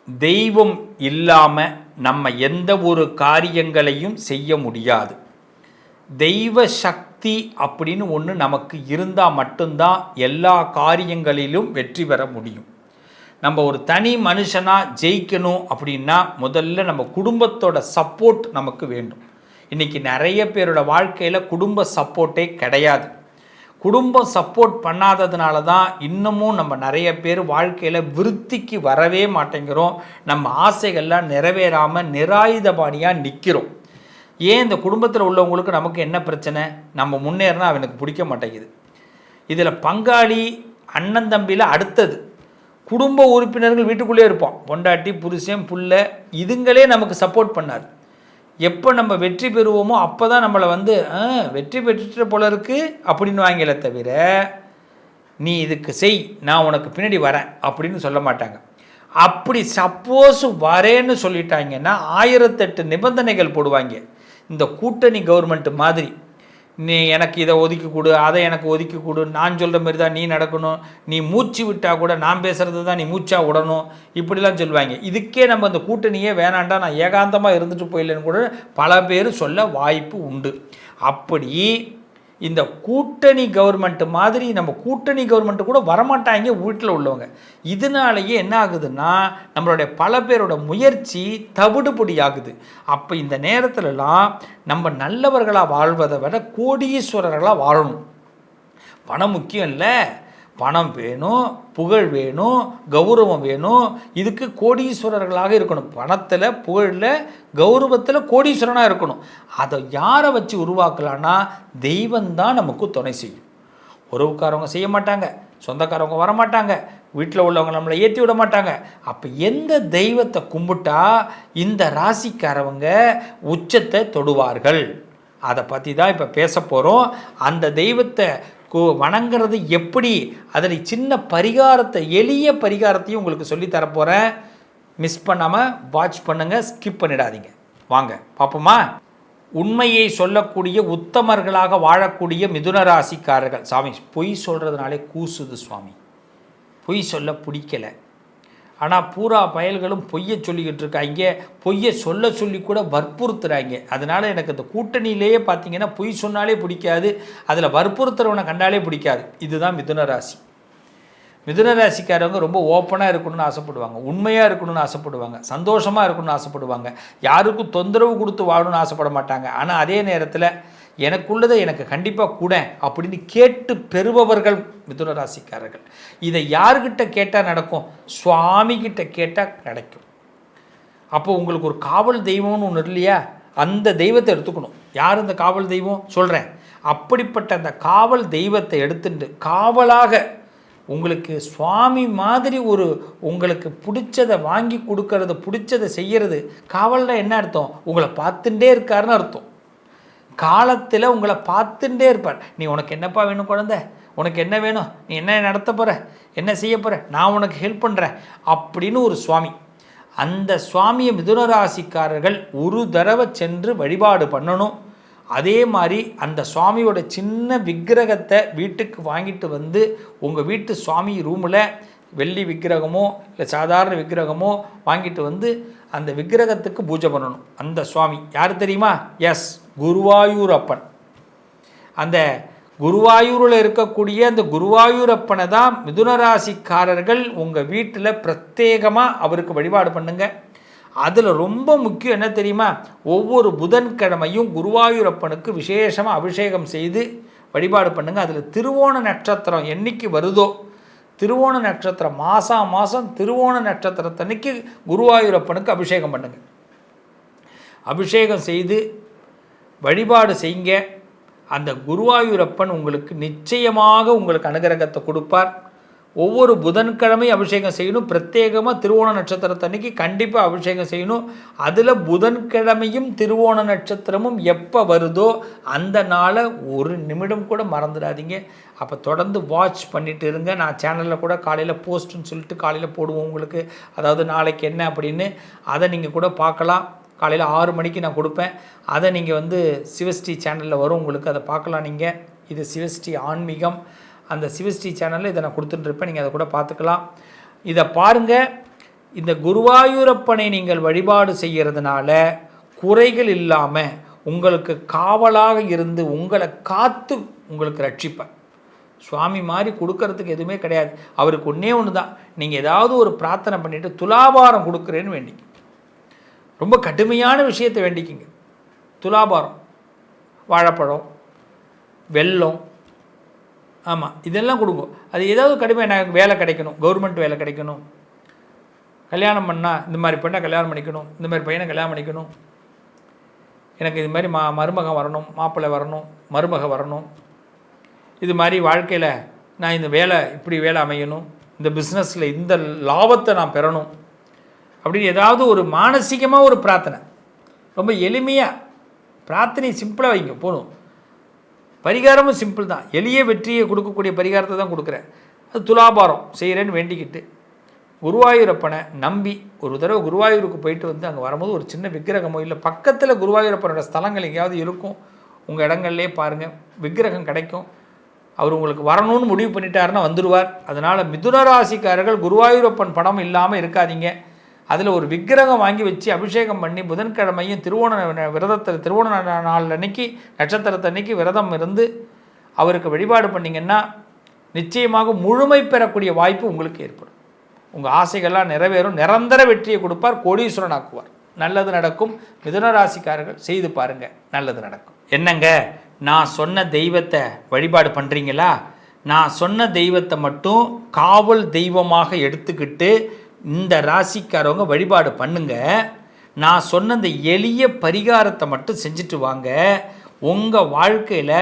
தெய்வம் இல்லாமல் நம்ம எந்த ஒரு காரியங்களையும் செய்ய முடியாது. தெய்வ சக்தி அப்படின்னு ஒன்று நமக்கு இருந்தால் மட்டும்தான் எல்லா காரியங்களிலும் வெற்றி பெற முடியும். நம்ம ஒரு தனி மனுஷனாக ஜெயிக்கணும் அப்படின்னா முதல்ல நம்ம குடும்பத்தோட சப்போர்ட் நமக்கு வேண்டும். இன்றைக்கி நிறைய பேரோட வாழ்க்கையில் குடும்ப சப்போர்ட்டே கிடையாது. குடும்பம் சப்போர்ட் பண்ணாததுனால தான் இன்னமும் நம்ம நிறைய பேர் வாழ்க்கையில் விருத்திக்கு வரவே மாட்டேங்கிறோம். நம்ம ஆசைகள்லாம் நிறைவேறாமல் நிராயுதபாணியாக நிற்கிறோம். ஏன் இந்த குடும்பத்தில் உள்ளவங்களுக்கு நமக்கு என்ன பிரச்சனை? நம்ம முன்னேறினா அவனுக்கு பிடிக்க மாட்டேங்குது. இதில் பங்காளி அண்ணன் தம்பியில் அடுத்தது குடும்ப உறுப்பினர்கள் வீட்டுக்குள்ளே இருப்போம். பொண்டாட்டி புருஷன் புள்ள இதுங்களே நமக்கு சப்போர்ட் பண்ணாது. எப்போ நம்ம வெற்றி பெறுவோமோ அப்போ தான் நம்மளை வெற்றி பெற்றுட்ட போல இருக்கு அப்படின்னு வாங்கல தவிர நீ இதுக்கு செய் நான் உனக்கு பின்னாடி வரேன் அப்படின்னு சொல்ல மாட்டாங்க. அப்படி சப்போஸ் வரேன்னு சொல்லிட்டாங்கன்னா 1008 நிபந்தனைகள் போடுவாங்க. இந்த கூட்டணி கவர்மெண்ட் மாதிரி நீ எனக்கு இதை ஒதுக்கி கொடு, அதை எனக்கு ஒதுக்கி கொடு, நான் சொல்கிற மாதிரி தான் நீ நடக்கணும், நீ மூச்சு விட்டால் கூட நான் பேசுகிறது தான் நீ மூச்சாக விடணும், இப்படிலாம் சொல்லுவாங்க. இதுக்கே நம்ம அந்த கூட்டணியே வேணாண்டா நான் ஏகாந்தமாக இருந்துட்டு போயிடலன்னு கூட பல பேர் சொல்ல வாய்ப்பு உண்டு. அப்படி இந்த கூட்டணி கவர்மெண்ட் மாதிரி நம்ம கூட்டணி கவர்மெண்ட்டு கூட வரமாட்டாங்க வீட்டில் உள்ளவங்க. இதனாலேயே என்ன ஆகுதுன்னா நம்மளுடைய பல பேரோட முயற்சி தவிடுபொடி ஆகுது. அப்போ இந்த நேரத்துலலாம் நம்ம நல்லவர்களாக வாழ்வதை விட கோடீஸ்வரர்களாக வாழணும். பணம் முக்கியம் இல்லை, பணம் வேணும், புகழ் வேணும், கௌரவம் வேணும். இதுக்கு கோடீஸ்வரர்களாக இருக்கணும். பணத்தில் புகழில் கௌரவத்தில் கோடீஸ்வரனாக இருக்கணும். அதை யாரை வச்சு உருவாக்கலான்னா தெய்வந்தான் நமக்கு துணை செய்யும். உறவுக்காரவங்க செய்ய மாட்டாங்க, சொந்தக்காரவங்க வரமாட்டாங்க, வீட்டில் உள்ளவங்க நம்மளை ஏற்றி விட மாட்டாங்க. அப்போ எந்த தெய்வத்தை கும்பிட்டா இந்த ராசிக்காரவங்க உச்சத்தை தொடுவார்கள் அதை பற்றி தான் இப்போ பேச போகிறோம். அந்த தெய்வத்தை வணங்குறது எப்படி, அதில் சின்ன பரிகாரத்தை எளிய பரிகாரத்தையும் உங்களுக்கு சொல்லித்தரப்போகிறேன். மிஸ் பண்ணாமல் வாட்ச் பண்ணுங்கள், ஸ்கிப் பண்ணிடாதீங்க. வாங்க பார்ப்போமா. உண்மையை சொல்லக்கூடிய உத்தமர்களாக வாழக்கூடிய மிதுன ராசிக்காரர்கள். சாமி பொய் சொல்கிறதுனாலே கூசுது சுவாமி, பொய் சொல்ல பிடிக்கலை, ஆனால் பூரா பயல்களும் பொய்யை சொல்லிக்கிட்டு இருக்காங்க, பொய்யை சொல்ல சொல்லி கூட வற்புறுத்துகிறாங்க. அதனால் எனக்கு இந்த கூட்டணியிலேயே பார்த்தீங்கன்னா பொய் சொன்னாலே பிடிக்காது, அதில் வற்புறுத்துறவனை கண்டாலே பிடிக்காது. இதுதான் மிதுன ராசி. மிதுன ராசிக்காரவங்க ரொம்ப ஓப்பனாக இருக்கணும்னு ஆசைப்படுவாங்க, உண்மையாக இருக்கணும்னு ஆசைப்படுவாங்க, சந்தோஷமாக இருக்கணும்னு ஆசைப்படுவாங்க, யாருக்கும் தொந்தரவு கொடுத்து வாழணும்னு ஆசைப்பட மாட்டாங்க. ஆனால் அதே நேரத்தில் எனக்குள்ளதை எனக்கு கண்டிப்பாக கூட அப்படின்னு கேட்டு பெறுபவர்கள் மிதுன ராசிக்காரர்கள். இதை யார்கிட்ட கேட்டால் நடக்கும்? சுவாமி கிட்ட கேட்டால் கிடைக்கும். அப்போ உங்களுக்கு ஒரு காவல் தெய்வம்னு ஒன்று இல்லையா, அந்த தெய்வத்தை எடுத்துக்கணும். யார் இந்த காவல் தெய்வம் சொல்கிறேன். அப்படிப்பட்ட அந்த காவல் தெய்வத்தை எடுத்துட்டு காவலாக உங்களுக்கு சுவாமி மாதிரி ஒரு உங்களுக்கு பிடிச்சதை வாங்கி கொடுக்கறது, பிடிச்சதை செய்கிறது. காவலில் என்ன அர்த்தம்? உங்களை பார்த்துட்டே இருக்காருன்னு அர்த்தம். காலத்தில் உங்களை பார்த்துட்டே இருப்பார். நீ உனக்கு என்னப்பா வேணும் குழந்தை, உனக்கு என்ன வேணும், நீ என்ன நடத்த போகிற, என்ன செய்ய போகிற, நான் உனக்கு ஹெல்ப் பண்ணுறேன் அப்படின்னு ஒரு சுவாமி. அந்த சுவாமியை மிதுன ராசிக்காரர்கள் ஒரு தடவை சென்று வழிபாடு பண்ணணும். அதே மாதிரி அந்த சுவாமியோட சின்ன விக்கிரகத்தை வீட்டுக்கு வாங்கிட்டு வந்து உங்கள் வீட்டு சுவாமி ரூமில் வெள்ளி விக்கிரகமோ இல்லை சாதாரண விக்கிரகமோ வாங்கிட்டு வந்து அந்த விக்கிரகத்துக்கு பூஜை பண்ணணும். அந்த சுவாமி யார் தெரியுமா? எஸ், குருவாயூரப்பன். அந்த குருவாயூரில் இருக்கக்கூடிய அந்த குருவாயூரப்பனை தான் மிதுன ராசிக்காரர்கள் உங்கள் வீட்டில் பிரத்யேகமாக அவருக்கு வழிபாடு பண்ணுங்க. அதில் ரொம்ப முக்கியம் என்ன தெரியுமா? ஒவ்வொரு புதன்கிழமையும் குருவாயூரப்பனுக்கு விசேஷமாக அபிஷேகம் செய்து வழிபாடு பண்ணுங்கள். அதில் திருவோண நட்சத்திரம் என்னைக்கு வருதோ, திருவோண நட்சத்திரம் மாதம் திருவோண நட்சத்திரத்தன்னைக்கு குருவாயூரப்பனுக்கு அபிஷேகம் பண்ணுங்க. அபிஷேகம் செய்து வழிபாடு செய்யுங்க. அந்த குருவாயூரப்பன் உங்களுக்கு நிச்சயமாக உங்களுக்கு அனுகிரகத்தை கொடுப்பார். ஒவ்வொரு புதன்கிழமை அபிஷேகம் செய்யணும். பிரத்யேகமாக திருவோண நட்சத்திரத்தன்னைக்கு கண்டிப்பாக அபிஷேகம் செய்யணும். அதில் புதன்கிழமையும் திருவோண நட்சத்திரமும் எப்போ வருதோ அந்த நாளை ஒரு நிமிடம் கூட மறந்துடாதீங்க. அப்போ தொடர்ந்து வாட்ச் பண்ணிட்டு இருங்க. நான் சேனலில் கூட காலையில் போஸ்ட்டுன்னு சொல்லிட்டு காலையில் போடுவோம் உங்களுக்கு, அதாவது நாளைக்கு என்ன அப்படின்னு அதை நீங்கள் கூட பார்க்கலாம். காலையில் 6 மணிக்கு நான் கொடுப்பேன். அதை நீங்கள் சிவஸ்ரீ சேனலில் வரும் உங்களுக்கு, அதை பார்க்கலாம். நீங்கள் இது சிவஸ்ரீ ஆன்மீகம், அந்த சிவஸ்ரீ சேனலில் இதை நான் கொடுத்துட்டுருப்பேன். நீங்கள் அதை கூட பார்த்துக்கலாம். இதை பாருங்கள். இந்த குருவாயூரப்பனை நீங்கள் வழிபாடு செய்கிறதுனால குறைகள் இல்லாமல் உங்களுக்கு காவலாக இருந்து உங்களை காத்து உங்களுக்கு ரட்சிப்பார். சுவாமி மாதிரி கொடுக்கறதுக்கு எதுவுமே கிடையாது. அவருக்கு ஒன்றே ஒன்று தான், நீங்கள் ஏதாவது ஒரு பிரார்த்தனை பண்ணிவிட்டு துலாபாரம் கொடுக்குறேன்னு வேண்டிக்கு, ரொம்ப கடுமையான விஷயத்தை வேண்டிக்கிங்க. துலாபாரம், வாழைப்பழம், வெல்லம், ஆமாம் இதெல்லாம் கொடுங்க. அது ஏதாவது கடுமை, எனக்கு வேலை கிடைக்கணும், கவர்மெண்ட் வேலை கிடைக்கணும், கல்யாணம் பண்ணால் இந்த மாதிரி பெண்ணை கல்யாணம் பண்ணிக்கணும், இந்த மாதிரி பையனை கல்யாணம் பண்ணிக்கணும், எனக்கு இது மாதிரி மருமகன் வரணும், மாப்பிள்ளை வரணும், மருமக வரணும், இது மாதிரி வாழ்க்கையில் நான் இந்த வேலை இப்படி வேலை அமையணும், இந்த பிஸ்னஸில் இந்த லாபத்தை நான் பெறணும் அப்படின்னு ஏதாவது ஒரு மானசீகமாக ஒரு பிரார்த்தனை, ரொம்ப எளிமையாக பிரார்த்தனை சிம்பிளாக வைங்க போகணும். பரிகாரமும் சிம்பிள் தான், எளிய வெற்றியை கொடுக்கக்கூடிய பரிகாரத்தை தான் கொடுக்குறேன். அது துலாபாரம் செய்கிறேன்னு வேண்டிக்கிட்டு குருவாயூரப்பனை நம்பி ஒரு தடவை குருவாயூருக்கு போயிட்டு வந்து அங்கே வரும்போது ஒரு சின்ன விக்கிரகமோ இல்லை பக்கத்தில் குருவாயூரப்பனோட ஸ்தலங்கள் எங்கேயாவது இருக்கும், உங்கள் இடங்கள்லே பாருங்கள், விக்கிரகம் கிடைக்கும். அவர் உங்களுக்கு வரணும்னு முடிவு பண்ணிட்டாருன்னா வந்துடுவார். அதனால் மிதுன ராசிக்காரர்கள் குருவாயூரப்பன் படம் இல்லாமல் இருக்காதீங்க. அதில் ஒரு விக்கிரகம் வாங்கி வச்சு அபிஷேகம் பண்ணி புதன்கிழமையும் திருவோண நாள் அன்னைக்கு நட்சத்திரத்தை அன்னைக்கு விரதம் இருந்து அவருக்கு வழிபாடு பண்ணிங்கன்னா நிச்சயமாக முழுமை பெறக்கூடிய வாய்ப்பு உங்களுக்கு ஏற்படும். உங்கள் ஆசைகள்லாம் நிறைவேறும், நிரந்தர வெற்றியை கொடுப்பார், கோடீஸ்வரன் ஆக்குவார். நல்லது நடக்கும். மிதுன ராசிக்காரர்கள் செய்து பாருங்கள், நல்லது நடக்கும். என்னங்க, நான் சொன்ன தெய்வத்தை வழிபாடு பண்ணுறீங்களா? நான் சொன்ன தெய்வத்தை மட்டும் காவல் தெய்வமாக எடுத்துக்கிட்டு இந்த ராசிக்காரவங்க வழிபாடு பண்ணுங்க. நான் சொன்ன இந்த எளிய பரிகாரத்தை மட்டும் செஞ்சுட்டு வாங்க. உங்கள் வாழ்க்கையில்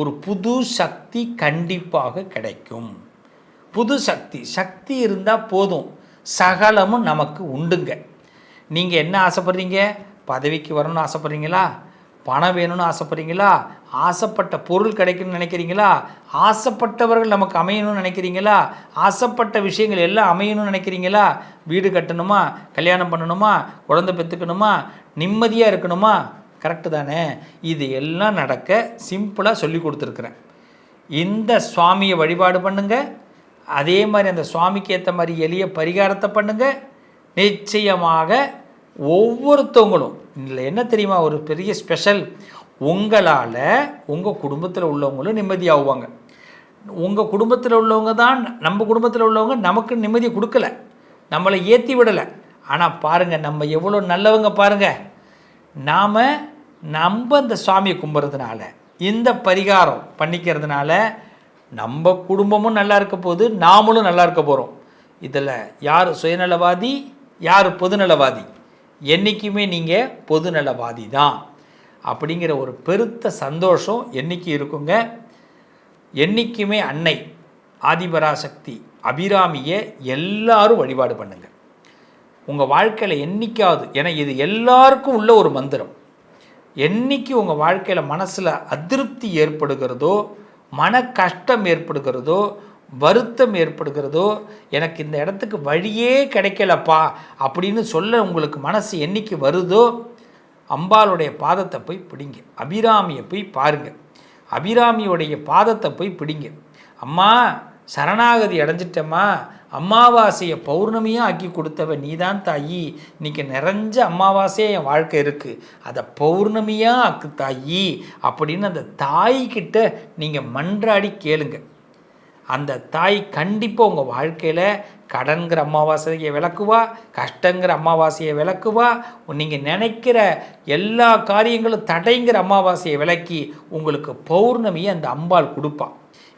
ஒரு புது சக்தி கண்டிப்பாக கிடைக்கும். புது சக்தி இருந்தால் போதும், சகலமும் நமக்கு உண்டுங்க. நீங்கள் என்ன ஆசைப்படுறீங்க? பதவிக்கு வரணும்னு ஆசைப்படுறீங்களா? பணம் வேணும்னு ஆசைப்படுறீங்களா? ஆசைப்பட்ட பொருள் கிடைக்கணும்னு நினைக்கிறீங்களா? ஆசைப்பட்டவர்கள் நமக்கு அமையணும்னு நினைக்கிறீங்களா? ஆசைப்பட்ட விஷயங்கள் எல்லாம் அமையணும்னு நினைக்கிறீங்களா? வீடு கட்டணுமா, கல்யாணம் பண்ணணுமா, குழந்தை பெற்றுக்கணுமா, நிம்மதியாக இருக்கணுமா? கரெக்டு தானே? இது எல்லாம் நடக்க சிம்பிளாக சொல்லி கொடுத்துருக்குறேன். இந்த சுவாமியை வழிபாடு பண்ணுங்கள். அதே மாதிரி அந்த சுவாமிக்கு ஏற்ற மாதிரி எளிய பரிகாரத்தை பண்ணுங்கள். நிச்சயமாக ஒவ்வொருத்தவங்களும் இதில் என்ன தெரியுமா ஒரு பெரிய ஸ்பெஷல், உங்களால் உங்கள் குடும்பத்தில் உள்ளவங்களும் நிம்மதியாகுவாங்க. உங்கள் குடும்பத்தில் உள்ளவங்க தான், நம்ம குடும்பத்தில் உள்ளவங்க நமக்கு நிம்மதியை கொடுக்கல, நம்மளை ஏற்றி விடலை. ஆனால் பாருங்கள் நம்ம எவ்வளோ நல்லவங்க பாருங்கள். நாம் இந்த சுவாமியை கும்பிட்றதுனால, இந்த பரிகாரம் பண்ணிக்கிறதுனால நம்ம குடும்பமும் நல்லா இருக்க போகுது, நாமளும் நல்லா இருக்க போகிறோம். இதில் யார் சுயநலவாதி, யார் பொதுநலவாதி? என்றைக்குமே நீங்கள் பொதுநலவாதி தான் அப்படிங்கிற ஒரு பெருத்த சந்தோஷம் என்றைக்கு இருக்குங்க. என்றைக்குமே அன்னை ஆதிபராசக்தி அபிராமியை எல்லாரும் வழிபாடு பண்ணுங்க. உங்கள் வாழ்க்கையில் என்றைக்காவது, ஏன்னா இது எல்லாருக்கும் உள்ள ஒரு மந்திரம், என்றைக்கு உங்கள் வாழ்க்கையில் மனசில் அதிருப்தி ஏற்படுகிறதோ, மன கஷ்டம் ஏற்படுகிறதோ, வருத்தம் ஏற்படுகிறதோ, எனக்கு இந்த இடத்துக்கு வழியே கிடைக்கலப்பா அப்படின்னு சொல்ல உங்களுக்கு மனசு என்னைக்கு வருதோ, அம்பாளுடைய பாதத்தை போய் பிடிங்க, அபிராமியை போய் பாருங்கள், அபிராமியோடைய பாதத்தை போய் பிடிங்க. அம்மா சரணாகதி அடைஞ்சிட்டம்மா, அமாவாசையை பௌர்ணமியாக ஆக்கி கொடுத்தவ நீதான் தாயி, இன்றைக்கி நிறைஞ்ச அமாவாசையாக என் வாழ்க்கை இருக்குது, அதை பௌர்ணமியாக ஆக்கு தாயி அப்படின்னு அந்த தாய்கிட்ட நீங்கள் மன்றாடி கேளுங்க. அந்த தாய் கண்டிப்பாக உங்கள் வாழ்க்கையில் கடன்கிற அமாவாசையை விளக்குவா, கஷ்டங்கிற அமாவாசையை விளக்குவா, நீங்கள் நினைக்கிற எல்லா காரியங்களும் தடைங்கிற அமாவாசையை விளக்கி உங்களுக்கு பௌர்ணமியை அந்த அம்பாள் கொடுப்பா.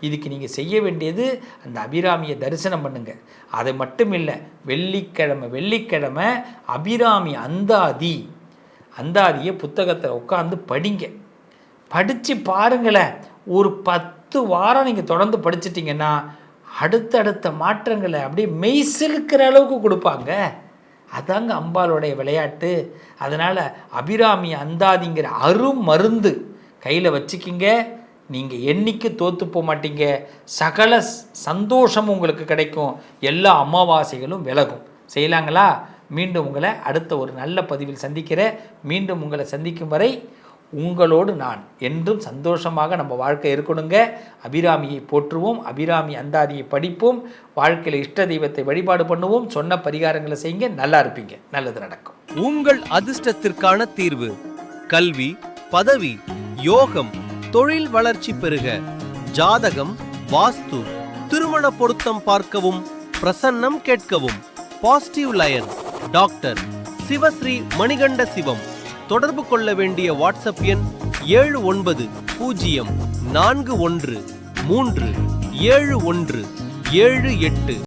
இதுக்கு நீங்கள் செய்ய வேண்டியது அந்த அபிராமியை தரிசனம் பண்ணுங்கள். அது மட்டும் இல்லை, வெள்ளிக்கிழமை அபிராமி அந்தாதியை புத்தகத்தில் உட்காந்து படிங்க. படித்து பாருங்களேன். ஒரு 10 வாரம் நீங்கள் தொடர்ந்து படிச்சிட்டிங்கன்னா அடுத்தடுத்த மாற்றங்களை அப்படியே மெய் சிலுக்கிற அளவுக்கு கொடுப்பாங்க. அதாங்க அம்பாளுடைய விளையாட்டு. அதனால் அபிராமி அந்தாதிங்கிற அருமருந்து கையில் வச்சுக்கிங்க. நீங்கள் என்னைக்கு தோற்று போக மாட்டீங்க. சகல சந்தோஷமும் உங்களுக்கு கிடைக்கும். எல்லா அமாவாசைகளும் விலகும். செய்யலாங்களா? மீண்டும் உங்களை அடுத்த ஒரு நல்ல பதிவில் சந்திக்கிறேன். மீண்டும் உங்களை சந்திக்கும் வரை உங்களோடு நான் என்றும் சந்தோஷமாக நம்ம வாழ்க்கை இருக்கணுங்க. அபிராமியை போற்றுவோம், அபிராமி அந்தாதியை படிப்போம், வாழ்க்கையில் இஷ்ட தெய்வத்தை வழிபாடு பண்ணுவோம், சொன்ன பரிகாரங்களை செய்யுங்க, நல்லா இருப்பீங்க, நல்லது நடக்கும். உங்கள் அதிர்ஷ்டத்திற்கான தீர்வு கல்வி, பதவி, யோகம், தொழில் வளர்ச்சி பெருக, ஜாதகம், வாஸ்து, திருமண பொருத்தம் பார்க்கவும், பிரசன்னம் கேட்கவும். Positive lion doctor Sivasri Manikanda Sivam. தொடர்பு கொள்ள வேண்டிய வாட்ஸ்அப் எண் 7904137178.